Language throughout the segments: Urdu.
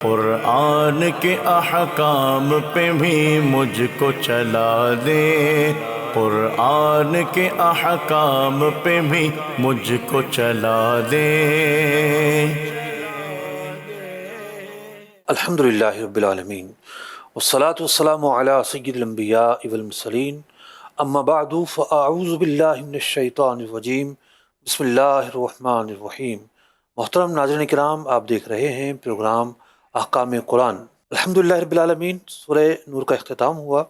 قرآن کے احکام پہ بھی مجھ کو چلا دے، قرآن کے احکام پہ بھی مجھ کو چلا دے۔ الحمدللہ رب العالمین والصلاة والسلام علی سید الانبیاء والمرسلین، اما بعد فاعوذ باللہ من الشیطان الرجیم، بسم اللہ الرحمن الرحیم۔ محترم ناظرین کرام، آپ دیکھ رہے ہیں پروگرام احکام قرآن۔ الحمدللہ رب العالمین، سورہ نور کا اختتام ہوا۔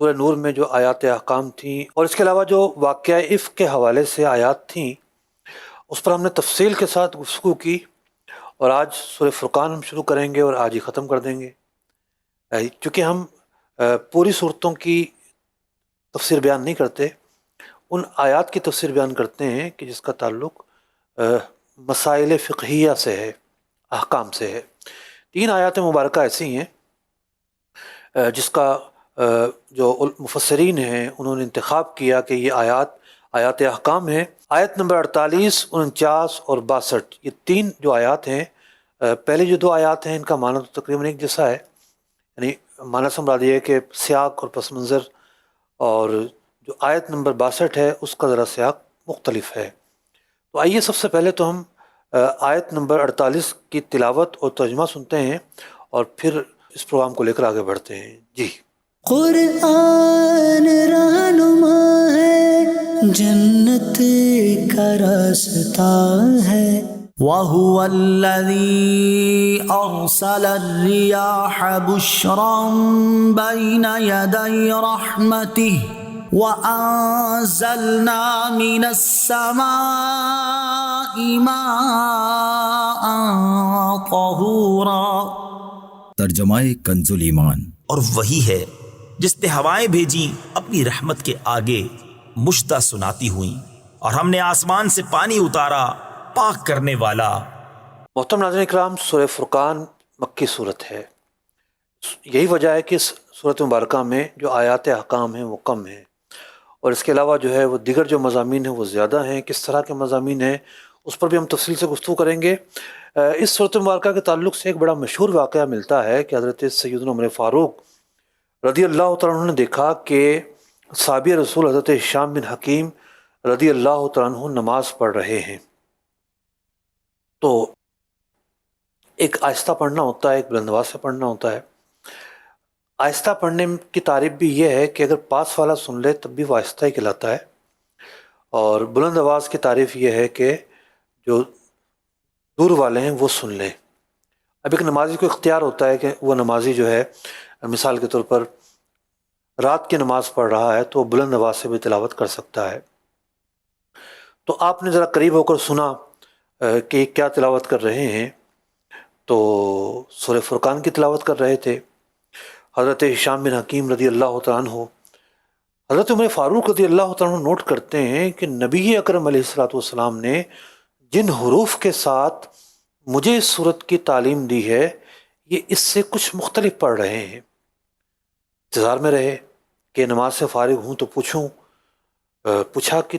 سورہ نور میں جو آیات احکام تھیں اور اس کے علاوہ جو واقعہ افک کے حوالے سے آیات تھیں، اس پر ہم نے تفصیل کے ساتھ گفتگو کی، اور آج سورہ فرقان ہم شروع کریں گے اور آج ہی ختم کر دیں گے۔ چونکہ ہم پوری صورتوں کی تفسیر بیان نہیں کرتے، ان آیات کی تفسیر بیان کرتے ہیں کہ جس کا تعلق مسائل فقہیہ سے ہے، احکام سے ہے۔ 3 آیات مبارکہ ایسی ہیں جس کا جو مفسرین ہیں انہوں نے انتخاب کیا کہ یہ آیات احکام ہیں۔ آیت نمبر 48، 49 اور 62، یہ 3 جو آیات ہیں، پہلے جو 2 آیات ہیں ان کا معنی تو تقریباً ایک جیسا ہے، یعنی معنی سے مراد یہ ہے کہ سیاق اور پس منظر، اور جو آیت نمبر 62 ہے اس کا ذرا سیاق مختلف ہے۔ تو آئیے سب سے پہلے تو ہم آیت نمبر 48 کی تلاوت اور ترجمہ سنتے ہیں اور پھر اس پروگرام کو لے کر آگے بڑھتے ہیں۔ جی۔ قرآن رہنما ہے، جنت کا راستہ ہے۔ وَهُوَ الَّذِي أَرْسَلَ الرِّيَاحَ بُشْرًا بَيْنَ يَدَيْ رَحْمَتِهِ وَأَنزَلْنَا مِنَ السَّمَاءِ مَاءً طَهُورًا۔ ترجمہ کنز ایمان۔ اور وہی ہے جس نے ہوائیں بھیجیں اپنی رحمت کے آگے مشتہ سناتی ہوئیں، اور ہم نے آسمان سے پانی اتارا پاک کرنے والا۔ محترم ناظرین اکرام، سورہ فرقان مکی صورت ہے۔ یہی وجہ ہے کہ اس صورت مبارکہ میں جو آیات احکام ہیں وہ کم ہیں، اور اس کے علاوہ جو ہے وہ دیگر جو مضامین ہیں وہ زیادہ ہیں۔ کس طرح کے مضامین ہیں اس پر بھی ہم تفصیل سے گفتگو کریں گے۔ اس صورت مبارکہ کے تعلق سے ایک بڑا مشہور واقعہ ملتا ہے کہ حضرت سیدنا عمر فاروق رضی اللہ تعالیٰ عنہ نے دیکھا کہ صحابی رسول حضرت ہشام بن حکیم رضی اللہ تعالیٰ عنہ نماز پڑھ رہے ہیں۔ تو ایک آہستہ پڑھنا ہوتا ہے، ایک بلند آواز سے پڑھنا ہوتا ہے۔ آہستہ پڑھنے کی تعریف بھی یہ ہے کہ اگر پاس والا سن لے تب بھی وہ آہستہ ہی کہلاتا ہے، اور بلند آواز کی تعریف یہ ہے کہ جو دور والے ہیں وہ سن لیں۔ اب ایک نمازی کو اختیار ہوتا ہے کہ وہ نمازی جو ہے، مثال کے طور پر رات کی نماز پڑھ رہا ہے تو وہ بلند آواز سے بھی تلاوت کر سکتا ہے۔ تو آپ نے ذرا قریب ہو کر سنا کہ کیا تلاوت کر رہے ہیں، تو سورہ فرقان کی تلاوت کر رہے تھے۔ حضرت ہشام بن حکیم رضی اللہ تعالیٰ عنہ، حضرت عمر فاروق رضی اللہ تعالیٰ عنہ نوٹ کرتے ہیں کہ نبی اکرم علیہ الصلوۃ والسلام نے جن حروف کے ساتھ مجھے اس صورت کی تعلیم دی ہے یہ اس سے کچھ مختلف پڑھ رہے ہیں۔ انتظار میں رہے کہ نماز سے فارغ ہوں تو پوچھا کہ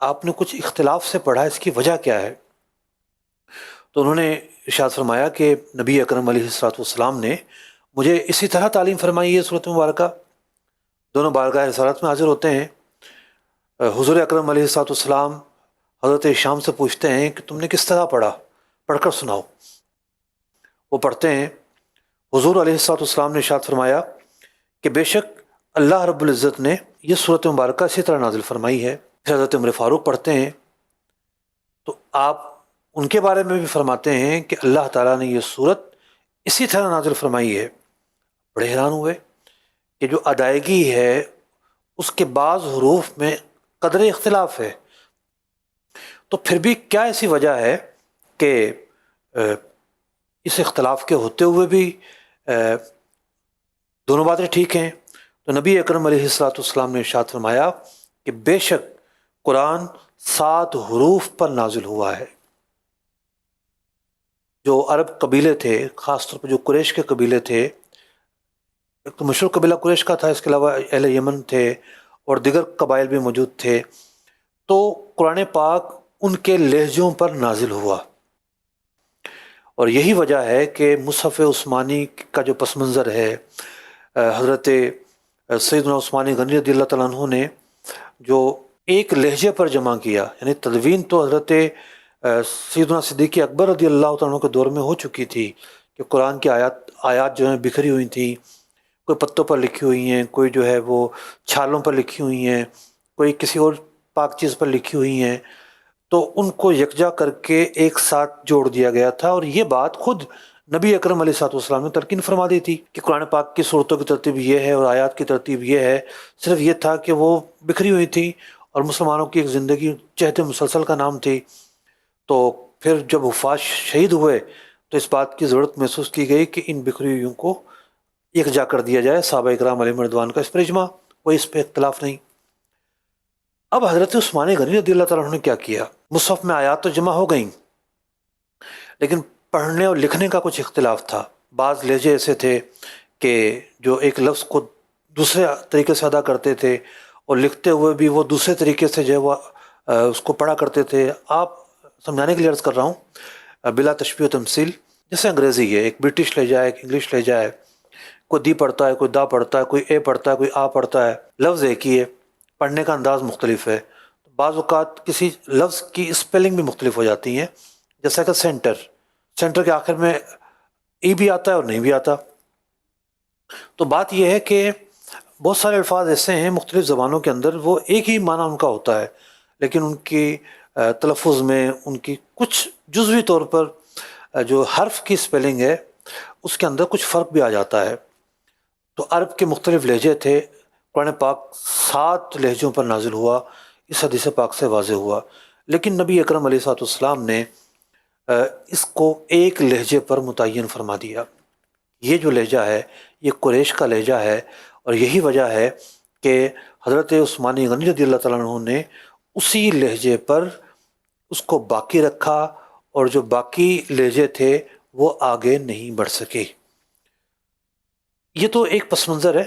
آپ نے کچھ اختلاف سے پڑھا، اس کی وجہ کیا ہے؟ تو انہوں نے ارشاد فرمایا کہ نبی اکرم علیہ الصلوۃ والسلام نے مجھے اسی طرح تعلیم فرمائی ہے۔ صورت مبارکہ دونوں بارگاہ رسالت میں حاضر ہوتے ہیں۔ حضور اکرم علیہ الصلوۃ والسلام حضرت ہشام سے پوچھتے ہیں کہ تم نے کس طرح پڑھا، پڑھ کر سناؤ۔ وہ پڑھتے ہیں۔ حضور علیہ الصلوۃ والسلام نے ارشاد فرمایا کہ بے شک اللہ رب العزت نے یہ صورت مبارکہ اسی طرح نازل فرمائی ہے۔ پھر حضرت عمر فاروق پڑھتے ہیں تو آپ ان کے بارے میں بھی فرماتے ہیں کہ اللہ تعالیٰ نے یہ صورت اسی طرح نازل فرمائی ہے۔ بڑے حیران ہوئے کہ جو ادائیگی ہے اس کے بعض حروف میں قدر اختلاف ہے، تو پھر بھی کیا ایسی وجہ ہے کہ اس اختلاف کے ہوتے ہوئے بھی دونوں باتیں ٹھیک ہیں؟ تو نبی اکرم علیہ الصلوۃ والسلام نے ارشاد فرمایا کہ بے شک قرآن 7 حروف پر نازل ہوا ہے۔ جو عرب قبیلے تھے، خاص طور پر جو قریش کے قبیلے تھے، ایک تو مشہور قبیلہ قریش کا تھا، اس کے علاوہ اہل یمن تھے اور دیگر قبائل بھی موجود تھے، تو قرآن پاک ان کے لہجوں پر نازل ہوا۔ اور یہی وجہ ہے کہ مصحف عثمانی کا جو پس منظر ہے، حضرت سیدنا عثمانی غنی رضی اللہ تعالیٰ عنہ نے جو ایک لہجے پر جمع کیا، یعنی تدوین تو حضرت سیدنا صدیق اکبر رضی اللہ تعالیٰ عنہ کے دور میں ہو چکی تھی کہ قرآن کی آیات جو ہیں بکھری ہوئی تھیں، کوئی پتوں پر لکھی ہوئی ہیں، کوئی جو ہے وہ چھالوں پر لکھی ہوئی ہیں، کوئی کسی اور پاک چیز پر لکھی ہوئی ہیں، تو ان کو یکجا کر کے ایک ساتھ جوڑ دیا گیا تھا۔ اور یہ بات خود نبی اکرم علیہ السلام نے تلقین فرما دی تھی کہ قرآن پاک کی صورتوں کی ترتیب یہ ہے اور آیات کی ترتیب یہ ہے، صرف یہ تھا کہ وہ بکھری ہوئی تھی اور مسلمانوں کی ایک زندگی جہد مسلسل کا نام تھی۔ تو پھر جب حفاظ شہید ہوئے تو اس بات کی ضرورت محسوس کی گئی کہ ان بکھری ہوئیوں کو یکجا کر دیا جائے۔ صحابہ اکرام علیہم رضوان کا اس پر اجماع، کوئی اس پہ اختلاف نہیں۔ اب حضرت عثمان غنی رضی اللہ تعالیٰ عنہ نے کیا کیا؟ مصحف میں آیات تو جمع ہو گئیں، لیکن پڑھنے اور لکھنے کا کچھ اختلاف تھا۔ بعض لہجے ایسے تھے کہ جو ایک لفظ کو دوسرے طریقے سے ادا کرتے تھے اور لکھتے ہوئے بھی وہ دوسرے طریقے سے جو ہے وہ اس کو پڑھا کرتے تھے۔ آپ سمجھانے کے لیے عرض کر رہا ہوں بلا تشبیہ و تمثیل، جیسے انگریزی ہے، ایک برٹش لہجہ ہے، ایک انگلش لہجہ ہے، کوئی دی پڑھتا ہے، کوئی دا پڑھتا ہے، کوئی اے پڑھتا ہے، کوئی آ پڑھتا ہے، لفظ ایک ہی ہے، پڑھنے کا انداز مختلف ہے۔ بعض اوقات کسی لفظ کی اسپیلنگ بھی مختلف ہو جاتی ہیں، جیسا کہ سینٹر کے آخر میں ای بھی آتا ہے اور نہیں بھی آتا۔ تو بات یہ ہے کہ بہت سارے الفاظ ایسے ہیں مختلف زبانوں کے اندر وہ ایک ہی معنی ان کا ہوتا ہے، لیکن ان کی تلفظ میں ان کی کچھ جزوی طور پر جو حرف کی اسپیلنگ ہے اس کے اندر کچھ فرق بھی آ جاتا ہے۔ تو عرب کے مختلف لہجے تھے، قرآن پاک 7 لہجوں پر نازل ہوا، اس حدیث پاک سے واضح ہوا، لیکن نبی اکرم علیہ السلام نے اس کو ایک لہجے پر متعین فرما دیا۔ یہ جو لہجہ ہے یہ قریش کا لہجہ ہے، اور یہی وجہ ہے کہ حضرت عثمانی غنی رضی اللہ تعالیٰ عنہ نے اسی لہجے پر اس کو باقی رکھا، اور جو باقی لہجے تھے وہ آگے نہیں بڑھ سکے۔ یہ تو ایک پس منظر ہے،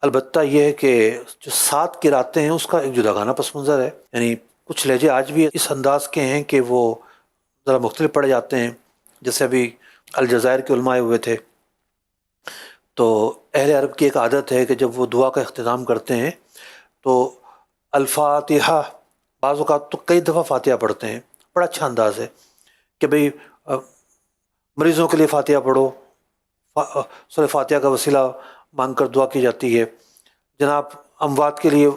البتہ یہ ہے کہ جو 7 قراتیں ہیں اس کا ایک جداگانہ پس منظر ہے، یعنی کچھ لہجے آج بھی اس انداز کے ہیں کہ وہ ذرا مختلف پڑھے جاتے ہیں۔ جیسے ابھی الجزائر کے علماء ہوئے تھے، تو اہل عرب کی ایک عادت ہے کہ جب وہ دعا کا اختتام کرتے ہیں تو الفاتحہ، بعض اوقات تو کئی دفعہ فاتحہ پڑھتے ہیں، بڑا اچھا انداز ہے کہ بھئی مریضوں کے لیے فاتحہ پڑھو، سورہ فاتحہ کا وسیلہ مانگ کر دعا کی جاتی ہے، جناب اموات کے لیے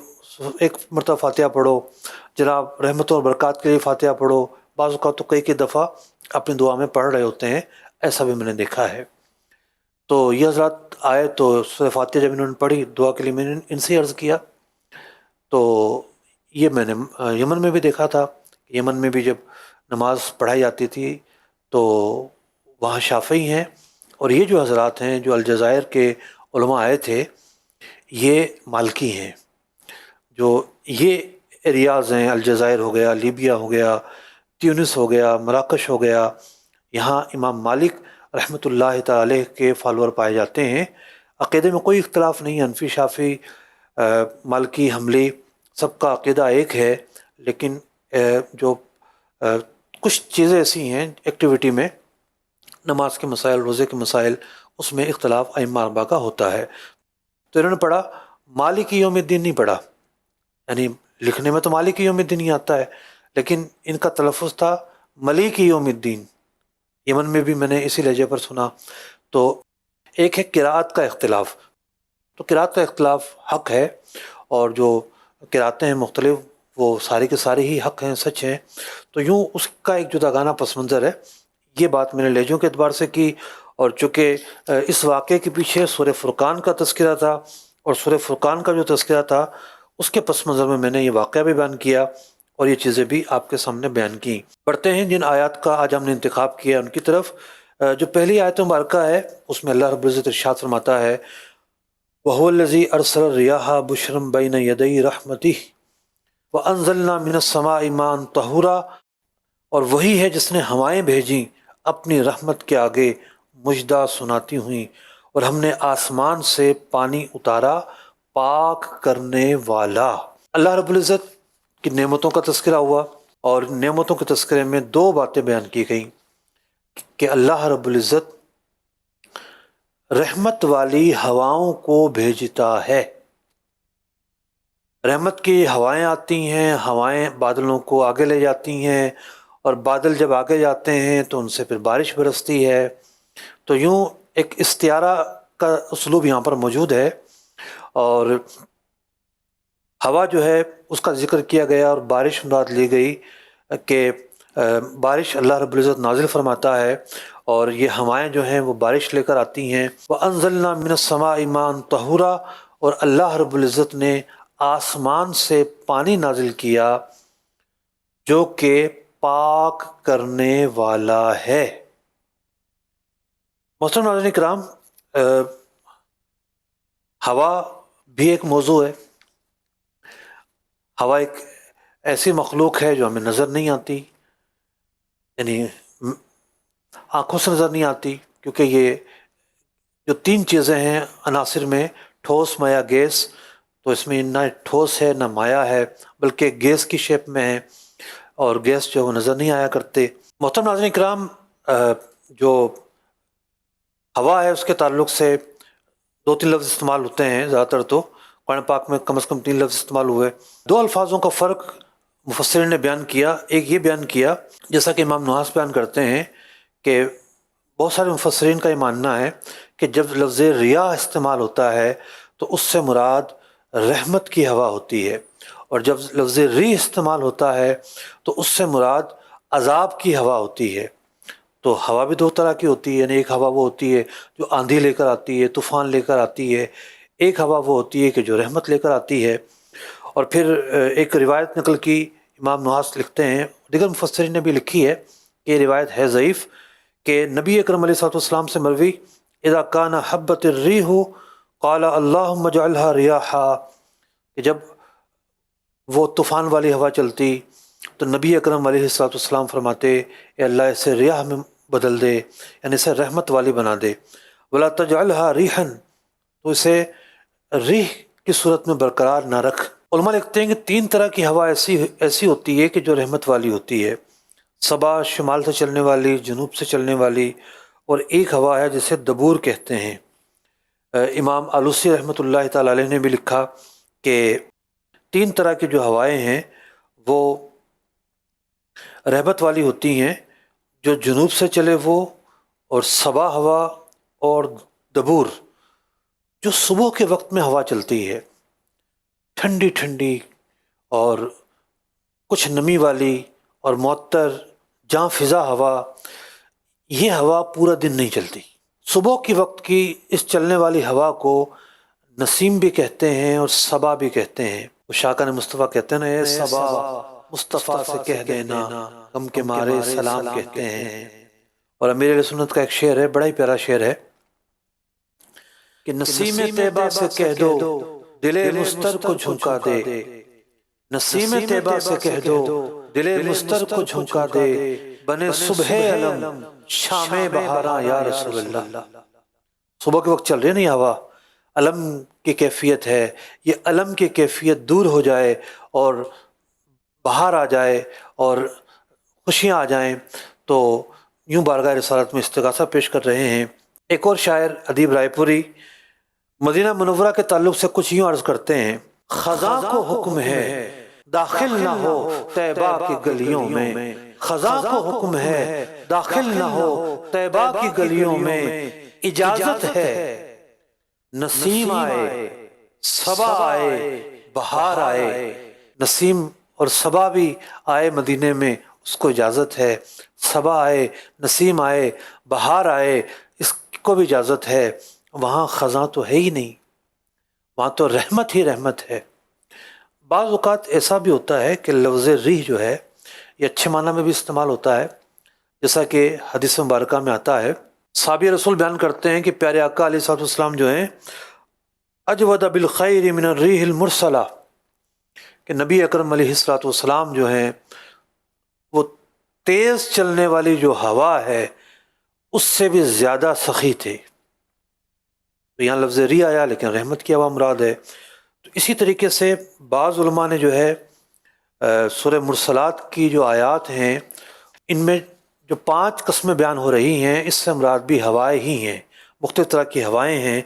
ایک مرتبہ فاتحہ پڑھو، جناب رحمتوں اور برکات کے لیے فاتحہ پڑھو، بعض اوقات تو کئی دفعہ اپنی دعا میں پڑھ رہے ہوتے ہیں، ایسا بھی میں نے دیکھا ہے۔ تو یہ حضرات آئے تو سورہ فاتحہ جب انہوں نے پڑھی دعا کے لیے میں نے ان سے عرض کیا، تو یہ میں نے یمن میں بھی دیکھا تھا، یمن میں بھی جب نماز پڑھائی جاتی تھی تو وہاں شافعی ہیں، اور یہ جو حضرات ہیں جو الجزائر کے علماء آئے تھے یہ مالکی ہیں۔ جو یہ ایریاز ہیں، الجزائر ہو گیا، لیبیا ہو گیا، تیونس ہو گیا، مراکش ہو گیا، یہاں امام مالک رحمۃ اللہ تعالی علیہ کے فالوور پائے جاتے ہیں۔ عقیدے میں کوئی اختلاف نہیں، حنفی، شافعی، مالکی، حنبلی، سب کا عقیدہ ایک ہے، لیکن جو کچھ چیزیں ایسی ہیں ایکٹیویٹی میں، نماز کے مسائل، روزے کے مسائل، اس میں اختلاف ائمہ اربعہ کا ہوتا ہے۔ تو انہوں نے پڑھا مالک یوم الدین نہیں پڑھا، یعنی لکھنے میں تو مالک یوم الدین ہی آتا ہے، لیکن ان کا تلفظ تھا ملیک یوم الدین۔ یمن میں بھی میں نے اسی لہجے پر سنا۔ تو ایک ہے قراءت کا اختلاف، تو قراءت کا اختلاف حق ہے، اور جو قراءتیں ہیں مختلف وہ سارے کے سارے ہی حق ہیں، سچ ہیں، تو یوں اس کا ایک جداگانہ پس منظر ہے۔ یہ بات میں نے لہجوں کے اعتبار سے کی، اور چونکہ اس واقعے کے پیچھے سورہ فرقان کا تذکرہ تھا، اور سورہ فرقان کا جو تذکرہ تھا اس کے پس منظر میں نے یہ واقعہ بھی بیان کیا اور یہ چیزیں بھی آپ کے سامنے بیان کی۔ پڑھتے ہیں جن آیات کا آج ہم نے انتخاب کیا ان کی طرف۔ جو پہلی آیت مبارکہ ہے اس میں اللہ رب العزت ارشاد فرماتا ہے وَهُوَ الَّذِي أَرْسَلَ الرِّيَاحَ بُشْرًا بَيْنَ يَدَيْ رَحْمَتِهِ وَأَنزَلْنَا مِنَ السَّمَاءِ مَاءً طَهُورًا، اور وہی ہے جس نے ہوائیں بھیجیں اپنی رحمت کے آگے مژدہ سناتی ہوئیں، اور ہم نے آسمان سے پانی اتارا پاک کرنے والا۔ اللہ رب العزت کی نعمتوں کا تذکرہ ہوا، اور نعمتوں کے تذکرے میں 2 باتیں بیان کی گئیں کہ اللہ رب العزت رحمت والی ہواؤں کو بھیجتا ہے۔ رحمت کی ہوائیں آتی ہیں، ہوائیں بادلوں کو آگے لے جاتی ہیں، اور بادل جب آگے جاتے ہیں تو ان سے پھر بارش برستی ہے۔ تو یوں ایک استعارہ کا اسلوب یہاں پر موجود ہے، اور ہوا جو ہے اس کا ذکر کیا گیا، اور بارش مراد لی گئی کہ بارش اللہ رب العزت نازل فرماتا ہے، اور یہ ہوائیں جو ہیں وہ بارش لے کر آتی ہیں۔ وَأَنزَلْنَا مِنَ السَّمَاءِ مَاءً طَهُورًا، اور اللہ رب العزت نے آسمان سے پانی نازل کیا جو کہ پاک کرنے والا ہے۔ محترم ناظرین کرام، ہوا بھی ایک موضوع ہے۔ ہوا ایک ایسی مخلوق ہے جو ہمیں نظر نہیں آتی، یعنی آنکھوں سے نظر نہیں آتی، کیونکہ یہ جو تین چیزیں ہیں عناصر میں، ٹھوس، مائع، گیس، تو اس میں نہ ٹھوس ہے نہ مائع ہے، بلکہ گیس کی شیپ میں ہے، اور گیس جو ہے وہ نظر نہیں آیا کرتے۔ محترم ناظرین کرام، جو ہوا ہے اس کے تعلق سے دو تین لفظ استعمال ہوتے ہیں، زیادہ تر تو قرآن پاک میں کم از کم 3 لفظ استعمال ہوئے۔ 2 الفاظوں کا فرق مفسرین نے بیان کیا۔ ایک یہ بیان کیا، جیسا کہ امام نحاس بیان کرتے ہیں، کہ بہت سارے مفسرین کا یہ ماننا ہے کہ جب لفظ ریاح استعمال ہوتا ہے تو اس سے مراد رحمت کی ہوا ہوتی ہے، اور جب لفظ ریح استعمال ہوتا ہے تو اس سے مراد عذاب کی ہوا ہوتی ہے۔ تو ہوا بھی 2 طرح کی ہوتی ہے، یعنی ایک ہوا وہ ہوتی ہے جو آندھی لے کر آتی ہے، طوفان لے کر آتی ہے، ایک ہوا وہ ہوتی ہے کہ جو رحمت لے کر آتی ہے۔ اور پھر ایک روایت نقل کی، امام نحاس لکھتے ہیں، دیگر مفسرین نے بھی لکھی ہے کہ یہ روایت ہے ضعیف، کہ نبی اکرم علیہ الصلوۃ والسلام سے مروی، اذا کان حبت الریح قال اللہم اجعلها ریاحا، کہ جب وہ طوفان والی ہوا چلتی تو نبی اکرم علیہ الصلوۃ والسلام فرماتے، اے اللہ اسے ریاح میں بدل دے، یعنی اسے رحمت والی بنا دے۔ ولا تجعلها ریحا، تو اسے ریح کی صورت میں برقرار نہ رکھ۔ علماء لکھتے ہیں کہ 3 طرح کی ہوا ایسی ہوتی ہے کہ جو رحمت والی ہوتی ہے۔ صبا شمال سے چلنے والی، جنوب سے چلنے والی، اور ایک ہوا ہے جسے دبور کہتے ہیں۔ امام آلوسی رحمۃ اللہ تعالی علیہ نے بھی لکھا کہ 3 طرح کی جو ہوائیں ہیں وہ رحمت والی ہوتی ہیں، جو جنوب سے چلے وہ، اور صبا ہوا، اور دبور جو صبح کے وقت میں ہوا چلتی ہے، ٹھنڈی ٹھنڈی اور کچھ نمی والی اور معطر جاں فضا ہوا۔ یہ ہوا پورا دن نہیں چلتی۔ صبح کے وقت کی اس چلنے والی ہوا کو نسیم بھی کہتے ہیں اور صبا بھی کہتے ہیں۔ وہ شاکان مصطفیٰ کہتے ہیں نا، اے صبا مصطفیٰ سے کہہ دینا، غم کے مارے سلام کہتے ہیں۔ اور امیر علیہ سنت کا ایک شعر ہے، بڑا ہی پیارا شعر ہے، کہ نسیم طیبہ سے کہہ دو دل مستر کو جھنکا دے، نسیم طیبہ سے کہہ دو دل مستر کو جھنکا دے، بنے صبح علم شام بہاراں یا رسول اللہ۔ صبح کے وقت چل رہی نہیں ہوا، علم کی کیفیت ہے، یہ علم کی کیفیت دور ہو جائے اور بہار آ جائے اور خوشیاں آ جائیں، تو یوں بارگاہ رسالت میں استغاثہ پیش کر رہے ہیں۔ ایک اور شاعر ادیب رائے پوری مدینہ منورہ کے تعلق سے کچھ یوں عرض کرتے ہیں، خزاں کو حکم ہے داخل نہ ہو طیبہ کی گلیوں میں، خزاں کو حکم ہے داخل نہ ہو طیبہ کی گلیوں میں، اجازت ہے نسیم آئے صبا آئے بہار آئے۔ نسیم اور صبا بھی آئے مدینے میں، اس کو اجازت ہے، صبا آئے، نسیم آئے، بہار آئے، اس کو بھی اجازت ہے۔ وہاں خزاں تو ہے ہی نہیں، وہاں تو رحمت ہی رحمت ہے۔ بعض اوقات ایسا بھی ہوتا ہے کہ لفظ ریح جو ہے یہ اچھے معنی میں بھی استعمال ہوتا ہے، جیسا کہ حدیث مبارکہ میں آتا ہے۔ صحابی رسول بیان کرتے ہیں کہ پیارے آقا علیہ الصلوۃ والسلام جو ہیں، اجود بالخیر من الریح المرسلہ، کہ نبی اکرم علیہ الصلوۃ والسلام جو ہیں وہ تیز چلنے والی جو ہوا ہے اس سے بھی زیادہ سخی تھے۔ تو یہاں لفظ ریح آیا لیکن رحمت کی ہوا مراد ہے۔ تو اسی طریقے سے بعض علماء نے جو ہے سورہ مرسلات کی جو آیات ہیں ان میں جو 5 قسمیں بیان ہو رہی ہیں اس سے مراد بھی ہوائیں ہی ہیں، مختلف طرح کی ہوائیں ہیں۔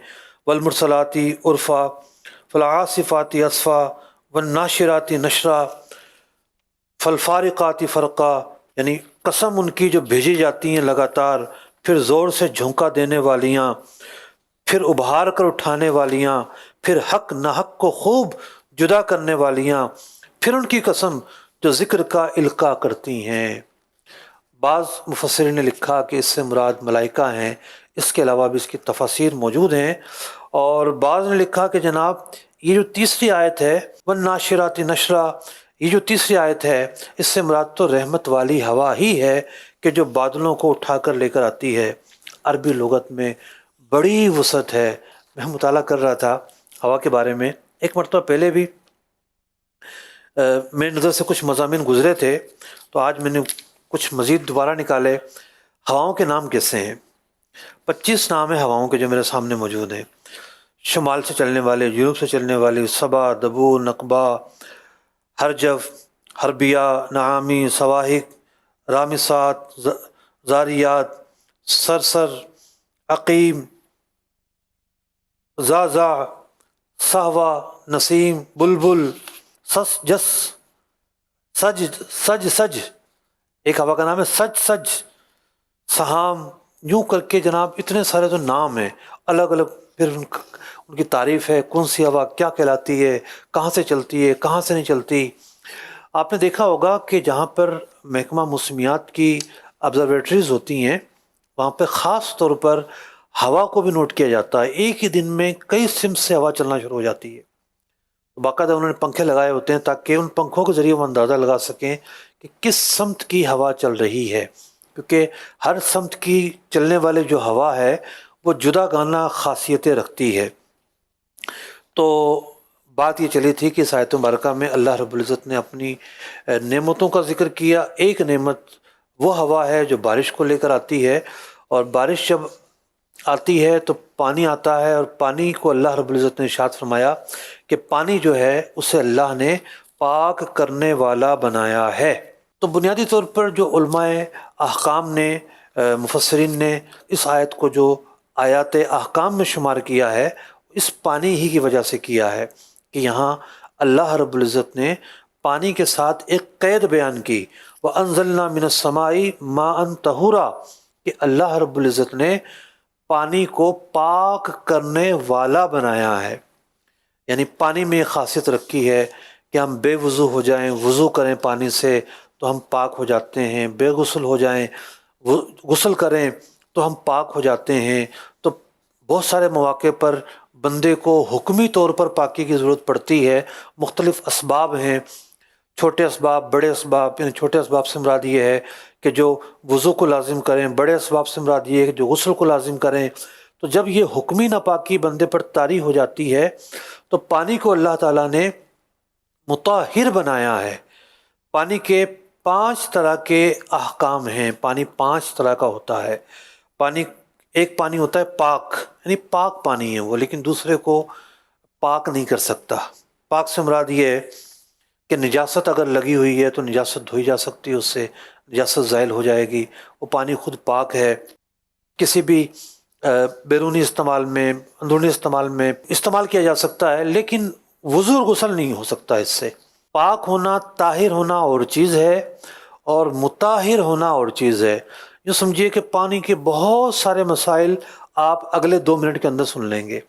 والمرسلاتی عرفا، فالعاصفاتی عصفا، والناشراتی نشرا، فالفارقاتی فرقا، یعنی قسم ان کی جو بھیجی جاتی ہیں لگاتار، پھر زور سے جھونکا دینے والیاں، پھر ابھار کر اٹھانے والیاں، پھر حق ناحق کو خوب جدا کرنے والیاں، پھر ان کی قسم جو ذکر کا القاء کرتی ہیں۔ بعض مفسرین نے لکھا کہ اس سے مراد ملائکہ ہیں، اس کے علاوہ بھی اس کی تفاسیر موجود ہیں، اور بعض نے لکھا کہ جناب یہ جو تیسری آیت ہے والناشرات نشرا، یہ جو تیسری آیت ہے اس سے مراد تو رحمت والی ہوا ہی ہے کہ جو بادلوں کو اٹھا کر لے کر آتی ہے۔ عربی لغت میں بڑی وسعت ہے۔ میں مطالعہ کر رہا تھا ہوا کے بارے میں، ایک مرتبہ پہلے بھی میری نظر سے کچھ مضامین گزرے تھے، تو آج میں نے کچھ مزید دوبارہ نکالے۔ ہواؤں کے نام کیسے ہیں؟ 25 نام ہیں ہواؤں کے جو میرے سامنے موجود ہیں۔ شمال سے چلنے والے، جنوب سے چلنے والے، صبا، دبو، نقبہ، ہرجف، حربیہ، نعامی، سواہق، رامسات، زاریات، سرسر، عقیم، زازا، صہوا، نسیم، بلبل، سس جس، سج سج سج، ایک ہوا کا نام ہے سج سج، سہام، یوں کر کے جناب اتنے سارے تو نام ہیں الگ الگ۔ پھر ان کی تعریف ہے، کون سی ہوا کیا کہلاتی ہے، کہاں سے چلتی ہے، کہاں سے نہیں چلتی۔ آپ نے دیکھا ہوگا کہ جہاں پر محکمہ موسمیات کی آبزرویٹریز ہوتی ہیں وہاں پہ خاص طور پر ہوا کو بھی نوٹ کیا جاتا ہے۔ ایک ہی دن میں کئی سمت سے ہوا چلنا شروع ہو جاتی ہے، باقاعدہ انہوں نے پنکھے لگائے ہوتے ہیں تاکہ ان پنکھوں کے ذریعے وہ اندازہ لگا سکیں کہ کس سمت کی ہوا چل رہی ہے، کیونکہ ہر سمت کی چلنے والے جو ہوا ہے وہ جدا گانا خاصیتیں رکھتی ہے۔ تو بات یہ چلی تھی کہ اس آیت مبارکہ میں اللہ رب العزت نے اپنی نعمتوں کا ذکر کیا۔ ایک نعمت وہ ہوا ہے جو بارش کو لے کر آتی ہے، اور بارش جب آتی ہے تو پانی آتا ہے، اور پانی کو اللہ رب العزت نے ارشاد فرمایا کہ پانی جو ہے اسے اللہ نے پاک کرنے والا بنایا ہے۔ تو بنیادی طور پر جو علماء احکام نے، مفسرین نے اس آیت کو جو آیات احکام میں شمار کیا ہے اس پانی ہی کی وجہ سے کیا ہے کہ یہاں اللہ رب العزت نے پانی کے ساتھ ایک قید بیان کی، وَأَنزَلْنَا مِنَ السَّمَاءِ مَاءً طَهُورًا، کہ اللہ رب العزت نے پانی کو پاک کرنے والا بنایا ہے۔ یعنی پانی میں یہ خاصیت رکھی ہے کہ ہم بے وضو ہو جائیں، وضو کریں پانی سے تو ہم پاک ہو جاتے ہیں، بے غسل ہو جائیں، غسل کریں تو ہم پاک ہو جاتے ہیں۔ تو بہت سارے مواقع پر بندے کو حکمی طور پر پاکی کی ضرورت پڑتی ہے۔ مختلف اسباب ہیں، چھوٹے اسباب، بڑے اسباب۔ یعنی چھوٹے اسباب سے مراد یہ ہے کہ جو وضو کو لازم کریں، بڑے اسباب سے مراد یہ ہے کہ جو غسل کو لازم کریں۔ تو جب یہ حکمی ناپاکی بندے پر طاری ہو جاتی ہے تو پانی کو اللہ تعالیٰ نے مطہر بنایا ہے۔ پانی کے 5 طرح کے احکام ہیں، پانی 5 طرح کا ہوتا ہے۔ پانی، ایک پانی ہوتا ہے پاک، یعنی پاک پانی ہے وہ، لیکن دوسرے کو پاک نہیں کر سکتا۔ پاک سے مراد یہ ہے کہ نجاست اگر لگی ہوئی ہے تو نجاست دھوئی جا سکتی ہے، اس سے نجاست زائل ہو جائے گی، وہ پانی خود پاک ہے۔ کسی بھی بیرونی استعمال میں، اندرونی استعمال میں استعمال کیا جا سکتا ہے، لیکن وضو اور غسل نہیں ہو سکتا اس سے۔ پاک ہونا، طاہر ہونا اور چیز ہے، اور مطہر ہونا اور چیز ہے۔ یہ سمجھیے کہ پانی کے بہت سارے مسائل آپ اگلے 2 منٹ کے اندر سن لیں گے۔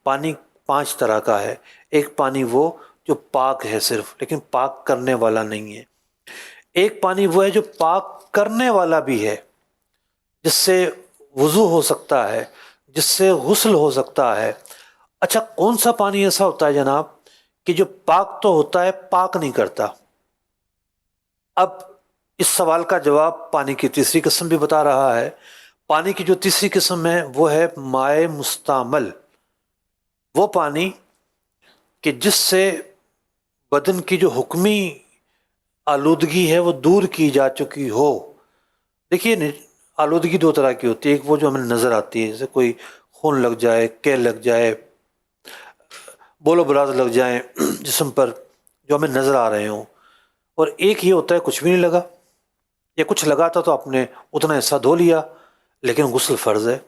پانی 5 طرح کا ہے۔ ایک پانی وہ جو پاک ہے صرف، لیکن پاک کرنے والا نہیں ہے۔ ایک پانی وہ ہے جو پاک کرنے والا بھی ہے، جس سے وضو ہو سکتا ہے، جس سے غسل ہو سکتا ہے۔ اچھا، کون سا پانی ایسا ہوتا ہے جناب کہ جو پاک تو ہوتا ہے، پاک نہیں کرتا؟ اب اس سوال کا جواب پانی کی تیسری قسم بھی بتا رہا ہے۔ پانی کی جو تیسری قسم ہے وہ ہے مائع مستعمل، وہ پانی کہ جس سے بدن کی جو حکمی آلودگی ہے وہ دور کی جا چکی ہو۔ دیکھیے، آلودگی 2 طرح کی ہوتی ہے، ایک وہ جو ہمیں نظر آتی ہے، جیسے کوئی خون لگ جائے، کیل لگ جائے، بول و براز لگ جائیں جسم پر جو ہمیں نظر آ رہے ہوں، اور ایک یہ ہوتا ہے کچھ بھی نہیں لگا، یا کچھ لگا تھا تو آپ نے اتنا حصہ دھو لیا، لیکن غسل فرض ہے.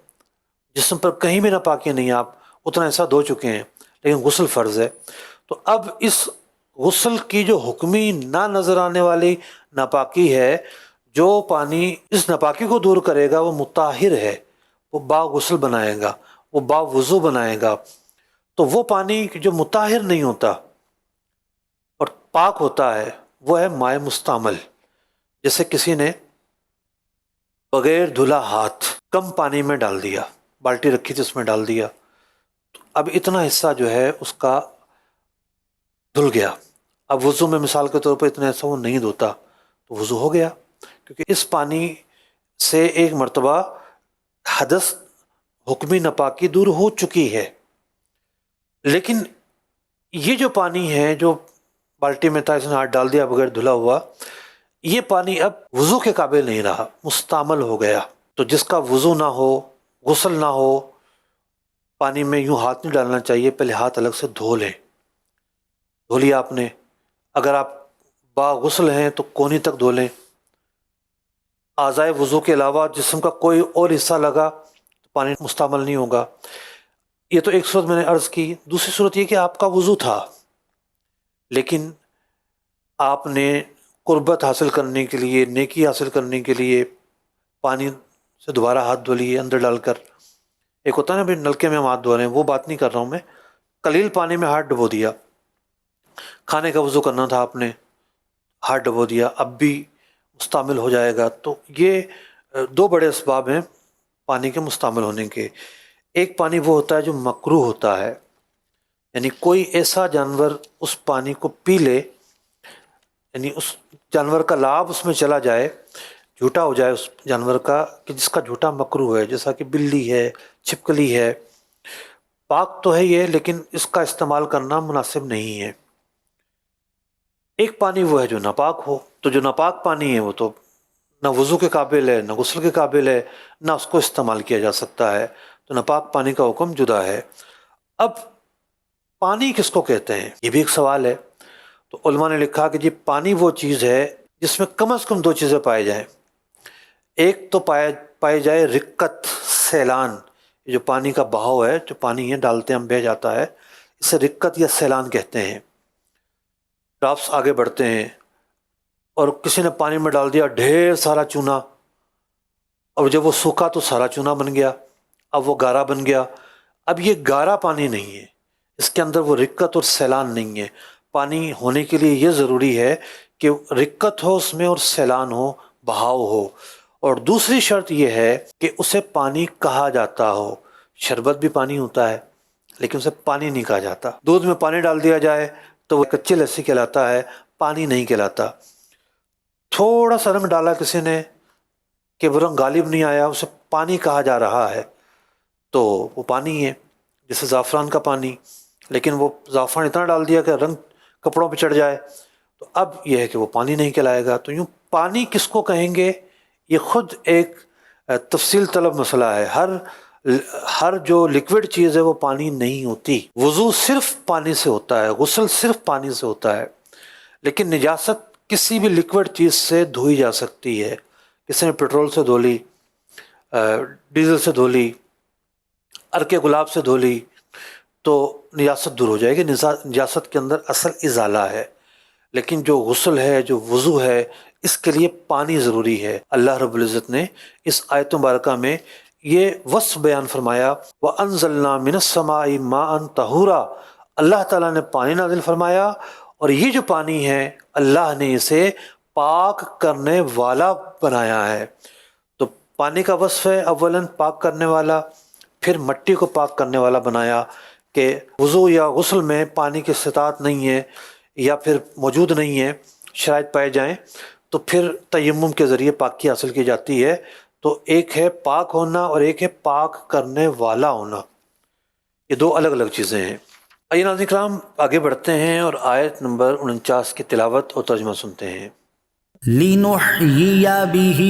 جسم پر کہیں بھی ناپاکی نہیں، آپ اتنا حصہ دھو چکے ہیں لیکن غسل فرض ہے. تو اب اس غسل کی جو حکمی نہ نظر آنے والی ناپاکی ہے، جو پانی اس ناپاکی کو دور کرے گا وہ مطہر ہے، وہ با غسل بنائے گا، وہ با وضو بنائے گا. تو وہ پانی جو مطہر نہیں ہوتا اور پاک ہوتا ہے وہ ہے مائع مستعمل. جیسے کسی نے بغیر دھلا ہاتھ کم پانی میں ڈال دیا، بالٹی رکھی تھی اس میں ڈال دیا، تو اب اتنا حصہ جو ہے اس کا دھل گیا. اب وضو میں مثال کے طور پر اتنا حصہ وہ نہیں دھوتا تو وضو ہو گیا، کیونکہ اس پانی سے ایک مرتبہ حدث حکمی ناپاکی دور ہو چکی ہے. لیکن یہ جو پانی ہے جو بالٹی میں تھا، اس نے ہاتھ ڈال دیا بغیر دھلا ہوا، یہ پانی اب وضو کے قابل نہیں رہا، مستعمل ہو گیا. تو جس کا وضو نہ ہو، غسل نہ ہو، پانی میں یوں ہاتھ نہیں ڈالنا چاہیے، پہلے ہاتھ الگ سے دھو لیں. دھو لیا آپ نے، اگر آپ با غسل ہیں تو کونی تک دھو لیں. اعضائے وضو کے علاوہ جسم کا کوئی اور حصہ لگا تو پانی مستعمل نہیں ہوگا. یہ تو ایک صورت میں نے عرض کی. دوسری صورت یہ کہ آپ کا وضو تھا لیکن آپ نے قربت حاصل کرنے کے لیے، نیکی حاصل کرنے کے لیے پانی سے دوبارہ ہاتھ دھو لیے اندر ڈال کر. ایک ہوتا ہے نا بھی نلکے میں ہم ہاتھ دھو رہے ہیں، وہ بات نہیں کر رہا ہوں میں. قلیل پانی میں ہاتھ ڈبو دیا، کھانے کا وضو کرنا تھا آپ نے، ہاتھ ڈبو دیا، اب بھی مستعمل ہو جائے گا. تو یہ دو بڑے اسباب ہیں پانی کے مستعمل ہونے کے. ایک پانی وہ ہوتا ہے جو مکروہ ہوتا ہے، یعنی کوئی ایسا جانور اس پانی کو پی لے، یعنی اس جانور کا لعاب اس میں چلا جائے، جھوٹا ہو جائے اس جانور کا، کہ جس کا جھوٹا مکروہ ہے، جیسا کہ بلی ہے، چھپکلی ہے. پاک تو ہے یہ لیکن اس کا استعمال کرنا مناسب نہیں ہے. ایک پانی وہ ہے جو ناپاک ہو. تو جو ناپاک پانی ہے وہ تو نہ وضو کے قابل ہے، نہ غسل کے قابل ہے، نہ اس کو استعمال کیا جا سکتا ہے. تو ناپاک پانی کا حکم جدا ہے. اب پانی کس کو کہتے ہیں، یہ بھی ایک سوال ہے. تو علماء نے لکھا کہ جی پانی وہ چیز ہے جس میں کم از کم دو چیزیں پائے جائیں. ایک تو پائے جائے رقت، سیلان. یہ جو پانی کا بہاؤ ہے، جو پانی ہے ڈالتے ہیں ہم بہہ جاتا ہے، اسے رقت یا سیلان کہتے ہیں. ڈرافٹس آگے بڑھتے ہیں اور کسی نے پانی میں ڈال دیا ڈھیر سارا چونا، اور جب وہ سوکھا تو سارا چونا بن گیا، اب وہ گارا بن گیا. اب یہ گارا پانی نہیں ہے، اس کے اندر وہ رقت اور سیلان نہیں ہے. پانی ہونے کے لیے یہ ضروری ہے کہ رقت ہو اس میں اور سیلان ہو، بہاؤ ہو. اور دوسری شرط یہ ہے کہ اسے پانی کہا جاتا ہو. شربت بھی پانی ہوتا ہے لیکن اسے پانی نہیں کہا جاتا. دودھ میں پانی ڈال دیا جائے تو وہ کچی لسی کہلاتا ہے، پانی نہیں کہلاتا. تھوڑا سا رنگ ڈالا کسی نے کہ وہ رنگ غالب نہیں آیا، اسے پانی کہا جا رہا ہے تو وہ پانی ہے. جیسے زعفران کا پانی، لیکن وہ زعفران اتنا ڈال دیا کہ رنگ کپڑوں پہ چڑھ جائے تو اب یہ ہے کہ وہ پانی نہیں کہلائے گا. تو یوں پانی کس کو کہیں گے یہ خود ایک تفصیل طلب مسئلہ ہے. ہر جو لکوڈ چیز ہے وہ پانی نہیں ہوتی. وضو صرف پانی سے ہوتا ہے، غسل صرف پانی سے ہوتا ہے، لیکن نجاست کسی بھی لکوڈ چیز سے دھوئی جا سکتی ہے. کسی نے پیٹرول سے دھو لی، ڈیزل سے دھو لی، عرق گلاب سے دھو لی تو نجاست دور ہو جائے گی. نجاست کے اندر اصل ازالہ ہے. لیکن جو غسل ہے، جو وضو ہے، اس کے لیے پانی ضروری ہے. اللہ رب العزت نے اس آیت مبارکہ میں یہ وصف بیان فرمایا، وَأَنزَلْنَا مِنَ السَّمَاءِ مَاءً طَهُورًا. اللہ تعالیٰ نے پانی نازل فرمایا اور یہ جو پانی ہے اللہ نے اسے پاک کرنے والا بنایا ہے. تو پانی کا وصف ہے اولاً پاک کرنے والا، پھر مٹی کو پاک کرنے والا بنایا کہ وضو یا غسل میں پانی کی استطاعت نہیں ہے یا پھر موجود نہیں ہے، شرائط پائے جائیں تو پھر تیمم کے ذریعے پاکی حاصل کی جاتی ہے. تو ایک ہے پاک ہونا اور ایک ہے پاک کرنے والا ہونا. یہ دو الگ الگ چیزیں ہیں. آئیے ناظرین کرام آگے بڑھتے ہیں اور آیت نمبر 49 کی تلاوت اور ترجمہ سنتے ہیں. لِنُحْيِيَ بِهِ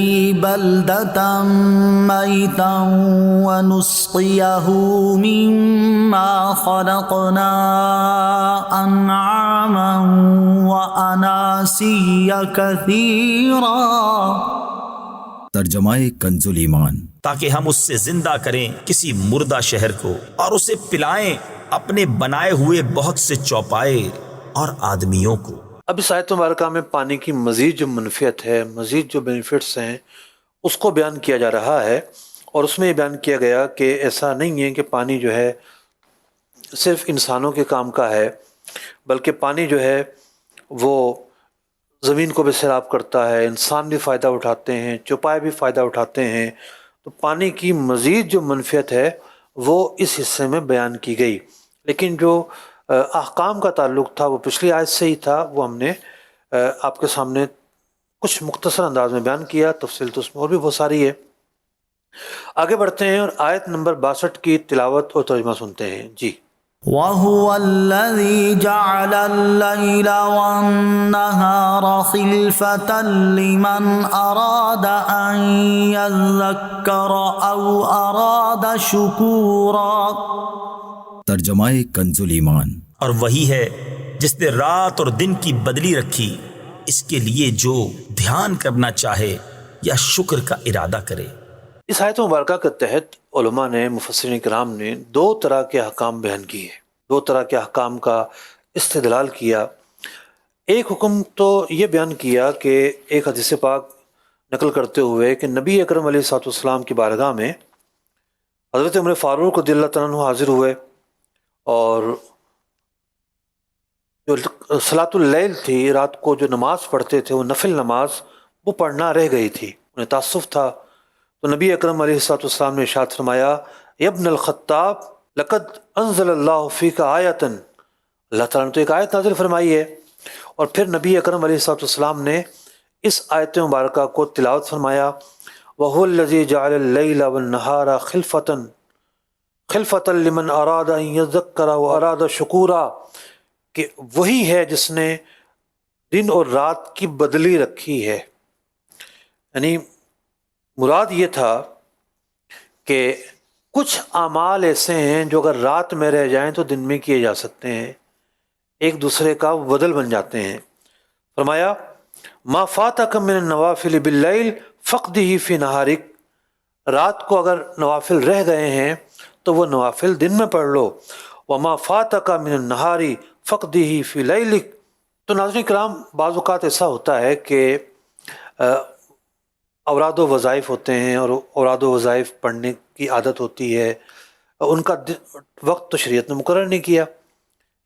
بَلْدَةً مَيْتًا وَنُسْقِيَهُ مِمَّا خَلَقْنَا أَنْعَامًا وَأَنَاسِيَّ كَثِيرًا ترجمہ کنزُل ایمان۔ تاکہ ہم اس سے زندہ کریں کسی مردہ شہر کو اور اسے پلائیں اپنے بنائے ہوئے بہت سے چوپائے اور آدمیوں کو۔ اب اس آیت مبارکہ میں پانی کی مزید جو منفیت ہے، مزید جو بینیفٹس ہیں، اس کو بیان کیا جا رہا ہے، اور اس میں یہ بیان کیا گیا کہ ایسا نہیں ہے کہ پانی جو ہے صرف انسانوں کے کام کا ہے، بلکہ پانی جو ہے وہ زمین کو بھی سیراب کرتا ہے، انسان بھی فائدہ اٹھاتے ہیں، چوپائے بھی فائدہ اٹھاتے ہیں۔ تو پانی کی مزید جو منفیت ہے وہ اس حصے میں بیان کی گئی، لیکن جو احکام کا تعلق تھا وہ پچھلی آیت سے ہی تھا، وہ ہم نے آپ کے سامنے کچھ مختصر انداز میں بیان کیا، تفصیل تو اس میں اور بھی بہت ساری ہے۔ آگے بڑھتے ہیں اور آیت نمبر 62 کی تلاوت اور ترجمہ سنتے ہیں۔ جی۔ وَهُوَ الَّذِي جَعَلَ اللَّيْلَ وَالنَّهَارَ خِلْفَةً لِمَنْ أَرَادَ أَنْ يَذَّكَّرَ أَوْ أَرَادَ شُكُورًا۔ ترجمہ کنزُل ایمان۔ اور وہی ہے جس نے رات اور دن کی بدلی رکھی، اس کے لیے جو دھیان کرنا چاہے یا شکر کا ارادہ کرے۔ اس آیت مبارکہ کے تحت علماء نے، مفسرین کرام نے دو طرح کے احکام بیان کیے، دو طرح کے احکام کا استدلال کیا۔ ایک حکم تو یہ بیان کیا کہ ایک حدیث پاک نقل کرتے ہوئے کہ نبی اکرم علیہ الصلوۃ والسلام کی بارگاہ میں حضرت عمر فاروق رضی اللہ تعالیٰ عنہ حاضر ہوئے، اور جو صلاۃ اللیل تھی، رات کو جو نماز پڑھتے تھے، وہ نفل نماز وہ پڑھنا رہ گئی تھی، انہیں تعصب تھا۔ تو نبی اکرم علیہ الصلوۃ والسلام نے ارشاد فرمایا، یا ابن الخطاب لقد انزل اللہ فیک آیۃً، اللہ تعالیٰ نے تو ایک آیت نازل فرمائی ہے۔ اور پھر نبی اکرم علیہ الصلوۃ والسلام نے اس آیت مبارکہ کو تلاوت فرمایا، وَهُوَ الَّذِي جَعَلَ اللَّيْلَ وَالنَّهَارَ خِلْفَةً لِمَنْ أَرَادَ أَن يَذَّكَّرَ وَأَرَادَ شُكُورًا، کہ وہی ہے جس نے دن اور رات کی بدلی رکھی ہے۔ یعنی مراد یہ تھا کہ کچھ اعمال ایسے ہیں جو اگر رات میں رہ جائیں تو دن میں کیے جا سکتے ہیں، ایک دوسرے کا بدل بن جاتے ہیں۔ فرمایا، ما فاتک من النوافل باللیل فقدہ فی نہارک، رات کو اگر نوافل رہ گئے ہیں تو وہ نوافل دن میں پڑھ لو، وما فاتک من النہار فقدہ فی لیلک۔ تو ناظرین کرام، بعض اوقات ایسا ہوتا ہے کہ اوراد و وظائف ہوتے ہیں، اور اوراد و وظائف پڑھنے کی عادت ہوتی ہے، ان کا وقت تو شریعت نے مقرر نہیں کیا۔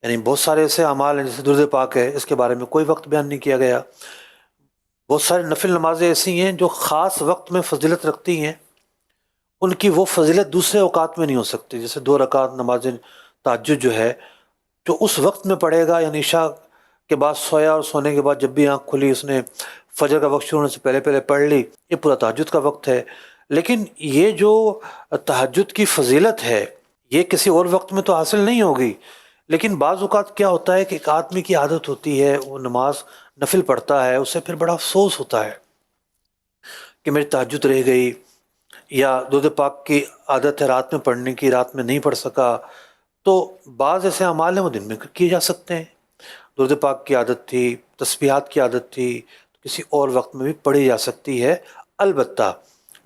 یعنی بہت سارے ایسے اعمال ہیں، جیسے درود پاک ہے، اس کے بارے میں کوئی وقت بیان نہیں کیا گیا۔ بہت سارے نفل نمازیں ایسی ہیں جو خاص وقت میں فضیلت رکھتی ہیں، ان کی وہ فضیلت دوسرے اوقات میں نہیں ہو سکتی۔ جیسے 2 رکعت نماز تہجد جو ہے، جو اس وقت میں پڑھے گا، یعنی عشاء کے بعد سویا اور سونے کے بعد جب بھی آنکھ کھلی اس نے فجر کا وقت شروع ہونے سے پہلے پڑھ لی، یہ پورا تہجد کا وقت ہے۔ لیکن یہ جو تہجد کی فضیلت ہے، یہ کسی اور وقت میں تو حاصل نہیں ہوگی۔ لیکن بعض اوقات کیا ہوتا ہے کہ ایک آدمی کی عادت ہوتی ہے، وہ نماز نفل پڑھتا ہے، اسے پھر بڑا افسوس ہوتا ہے کہ میری تہجد رہ گئی، یا درود پاک کی عادت ہے رات میں پڑھنے کی، رات میں نہیں پڑھ سکا۔ تو بعض ایسے اعمال ہیں وہ دن میں کیے جا سکتے ہیں۔ درود پاک کی عادت تھی، تسبیحات کی عادت تھی، کسی اور وقت میں بھی پڑھی جا سکتی ہے۔ البتہ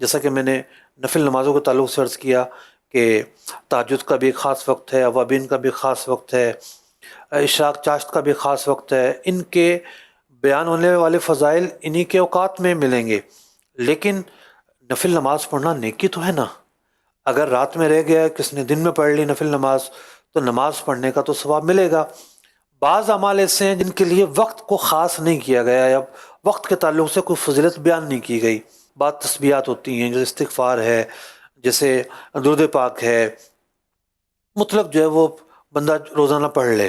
جیسا کہ میں نے نفل نمازوں کے تعلق سے عرض کیا کہ تہجد کا بھی ایک خاص وقت ہے، اوابین کا بھی خاص وقت ہے، اشراق چاشت کا بھی خاص وقت ہے، ان کے بیان ہونے والے فضائل انہی کے اوقات میں ملیں گے۔ لیکن نفل نماز پڑھنا نیکی تو ہے نا، اگر رات میں رہ گیا، کس نے دن میں پڑھ لی نفل نماز، تو نماز پڑھنے کا تو ثواب ملے گا۔ بعض اعمال ایسے ہیں جن کے لیے وقت کو خاص نہیں کیا گیا، یا وقت کے تعلق سے کوئی فضیلت بیان نہیں کی گئی۔ بعض تسبیحات ہوتی ہیں، جیسے استغفار ہے، جیسے درود پاک ہے، مطلق جو ہے وہ بندہ روزانہ پڑھ لے۔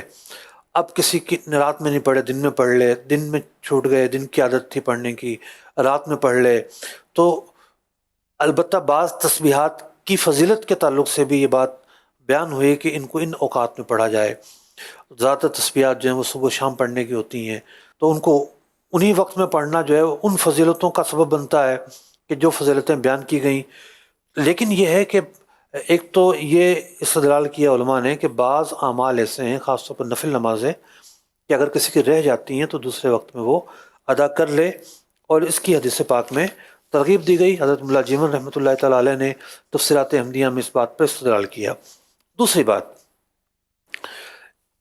اب کسی کی رات میں نہیں پڑھے، دن میں پڑھ لے، دن میں چھوٹ گئے، دن کی عادت تھی پڑھنے کی، رات میں پڑھ لے۔ تو البتہ بعض تسبیحات کی فضیلت کے تعلق سے بھی یہ بات بیان ہوئی کہ ان کو ان اوقات میں پڑھا جائے۔ زیادہ تر تسبیحات جو ہیں وہ صبح شام پڑھنے کی ہوتی ہیں، تو ان کو انہی وقت میں پڑھنا جو ہے ان فضیلتوں کا سبب بنتا ہے کہ جو فضیلتیں بیان کی گئیں۔ لیکن یہ ہے کہ ایک تو یہ استدلال کیا علماء نے کہ بعض اعمال ایسے ہیں، خاص طور پر نفل نمازیں، کہ اگر کسی کی رہ جاتی ہیں تو دوسرے وقت میں وہ ادا کر لے، اور اس کی حدیث پاک میں ترغیب دی گئی۔ حضرت ملا جیمن رحمۃ اللہ تعالیٰ علیہ نے تفسیرات احمدیہ میں اس بات پر استدلال کیا۔ دوسری بات،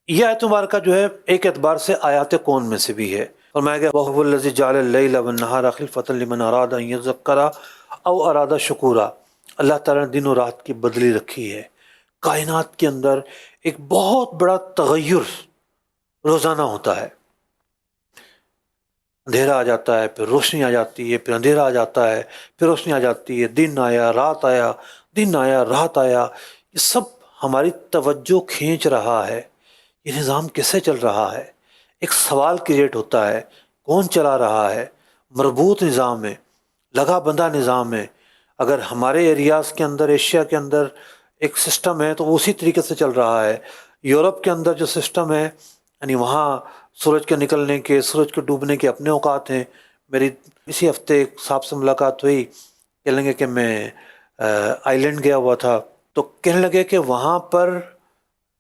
یہ آیت مبارکہ جو ہے ایک اعتبار سے آیات کون میں سے بھی ہے۔ فرمایا گیا وَهُوَ الَّذِي جَعَلَ اللَّيْلَ وَالنَّهَارَ خِلْفَةً لِمَنْ أَرَادَ أَن يَذَّكَّرَ أَوْ أَرَادَ شُكُورًا۔ اللہ تعالیٰ نے دن و رات کی بدلی رکھی ہے۔ کائنات کے اندر ایک بہت بڑا تغیر روزانہ ہوتا ہے، اندھیرا آ جاتا ہے، پھر روشنی آ جاتی ہے، پھر اندھیرا آ جاتا ہے، پھر روشنی آ جاتی ہے، دن آیا رات آیا، دن آیا رات آیا۔ یہ سب ہماری توجہ کھینچ رہا ہے۔ یہ نظام کیسے چل رہا ہے؟ ایک سوال کریٹ ہوتا ہے، کون چلا رہا ہے؟ مربوط نظام ہے، لگا بندہ نظام ہے۔ اگر ہمارے ایریاز کے اندر، ایشیا کے اندر ایک سسٹم ہے تو وہ اسی طریقے سے چل رہا ہے۔ یورپ کے اندر جو سسٹم ہے، یعنی وہاں سورج کے نکلنے کے، سورج کے ڈوبنے کے اپنے اوقات ہیں۔ میری اسی ہفتے ایک صاحب سے ملاقات ہوئی، کہنے لگے کہ میں آئی لینڈ گیا ہوا تھا، تو کہنے لگے کہ وہاں پر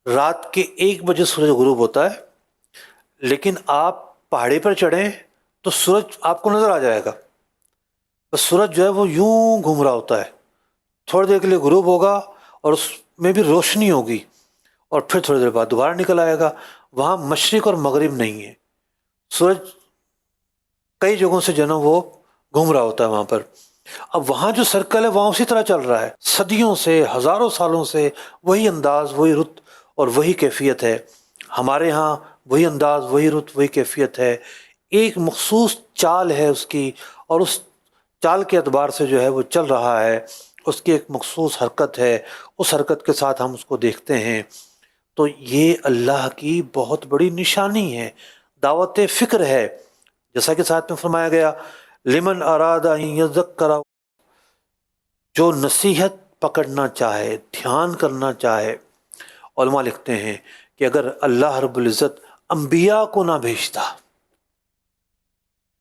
رات کے 1 بجے سورج غروب ہوتا ہے، لیکن آپ پہاڑی پر چڑھیں تو سورج آپ کو نظر آ جائے گا، بس سورج جو ہے وہ یوں گھوم رہا ہوتا ہے، تھوڑی دیر کے لیے غروب ہوگا اور اس میں بھی روشنی ہوگی، اور پھر تھوڑی دیر بعد دوبارہ نکل آئے گا۔ وہاں مشرق اور مغرب نہیں ہے، سورج کئی جگہوں سے جو ہے نا وہ گھوم رہا ہوتا ہے وہاں پر۔ اب وہاں جو سرکل ہے وہاں اسی طرح چل رہا ہے، صدیوں سے، ہزاروں سالوں سے وہی انداز، وہی رت اور وہی کیفیت ہے۔ ہمارے ہاں وہی انداز، وہی رت، وہی کیفیت ہے۔ ایک مخصوص چال ہے اس کی، اور اس چال کے اعتبار سے جو ہے وہ چل رہا ہے، اس کی ایک مخصوص حرکت ہے، اس حرکت کے ساتھ ہم اس کو دیکھتے ہیں۔ تو یہ اللہ کی بہت بڑی نشانی ہے، دعوت فکر ہے۔ جیسا کہ ساتھ میں فرمایا گیا لمن اراد ان یذکر، جو نصیحت پکڑنا چاہے، دھیان کرنا چاہے۔ علماء لکھتے ہیں کہ اگر اللہ رب العزت انبیاء کو نہ بھیجتا،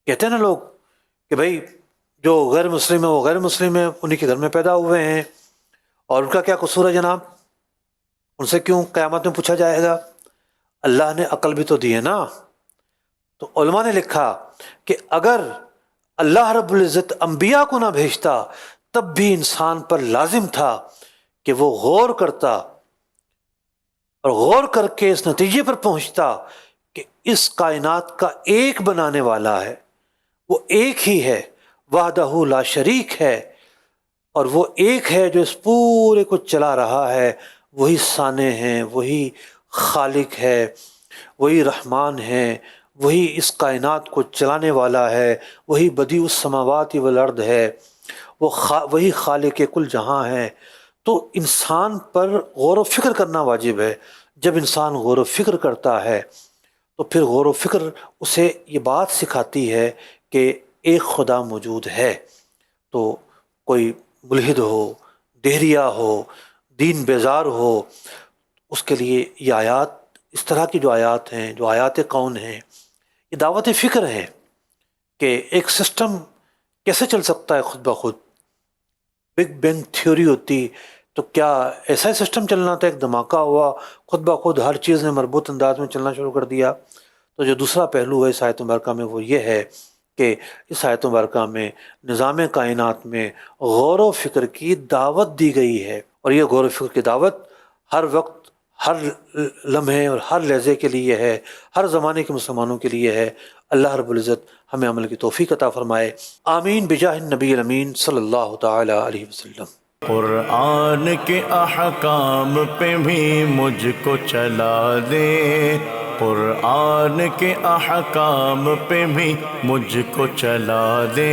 کہتے ہیں نا لوگ کہ بھائی جو غیر مسلم ہے وہ غیر مسلم ہے، انہی کے گھر میں پیدا ہوئے ہیں، اور ان کا کیا قصور ہے جناب، ان سے کیوں قیامت میں پوچھا جائے گا؟ اللہ نے عقل بھی تو دی ہے نا۔ تو علماء نے لکھا کہ اگر اللہ رب العزت انبیاء کو نہ بھیجتا تب بھی انسان پر لازم تھا کہ وہ غور کرتا، اور غور کر کے اس نتیجے پر پہنچتا کہ اس کائنات کا ایک بنانے والا ہے، وہ ایک ہی ہے، وحدہ لا شریک ہے، اور وہ ایک ہے جو اس پورے کو چلا رہا ہے۔ وہی صانع ہیں، وہی خالق ہے، وہی رحمان ہے، وہی اس کائنات کو چلانے والا ہے، وہی بدیع السماوات والارض ہے، وہی خالق کل جہاں ہے۔ تو انسان پر غور و فکر کرنا واجب ہے۔ جب انسان غور و فکر کرتا ہے تو پھر غور و فکر اسے یہ بات سکھاتی ہے کہ ایک خدا موجود ہے۔ تو کوئی ملحد ہو، دہریہ ہو، دین بیزار ہو، اس کے لیے یہ آیات، اس طرح کی جو آیات ہیں، جو آیات کون ہیں، یہ دعوت فکر ہے کہ ایک سسٹم کیسے چل سکتا ہے خود بخود۔ بگ بینگ تھیوری ہوتی تو کیا ایسا ہی سسٹم چلنا تھا؟ ایک دھماکہ ہوا، خود بخود ہر چیز نے مربوط انداز میں چلنا شروع کر دیا۔ تو جو دوسرا پہلو ہے اس آیت مبارکہ میں وہ یہ ہے کہ اس آیت مبارکہ میں نظام کائنات میں غور و فکر کی دعوت دی گئی ہے، اور یہ غور و فکر کی دعوت ہر وقت، ہر لمحے اور ہر لحظے کے لیے ہے، ہر زمانے کے مسلمانوں کے لیے ہے۔ اللہ رب العزت ہمیں عمل کی توفیق عطا فرمائے، آمین بجاہ النبی الامین صلی اللہ تعالی علیہ وسلم۔ قرآن کے احکام پہ بھی مجھ کو چلا دے، قرآن کے احکام پہ بھی مجھ کو چلا دے،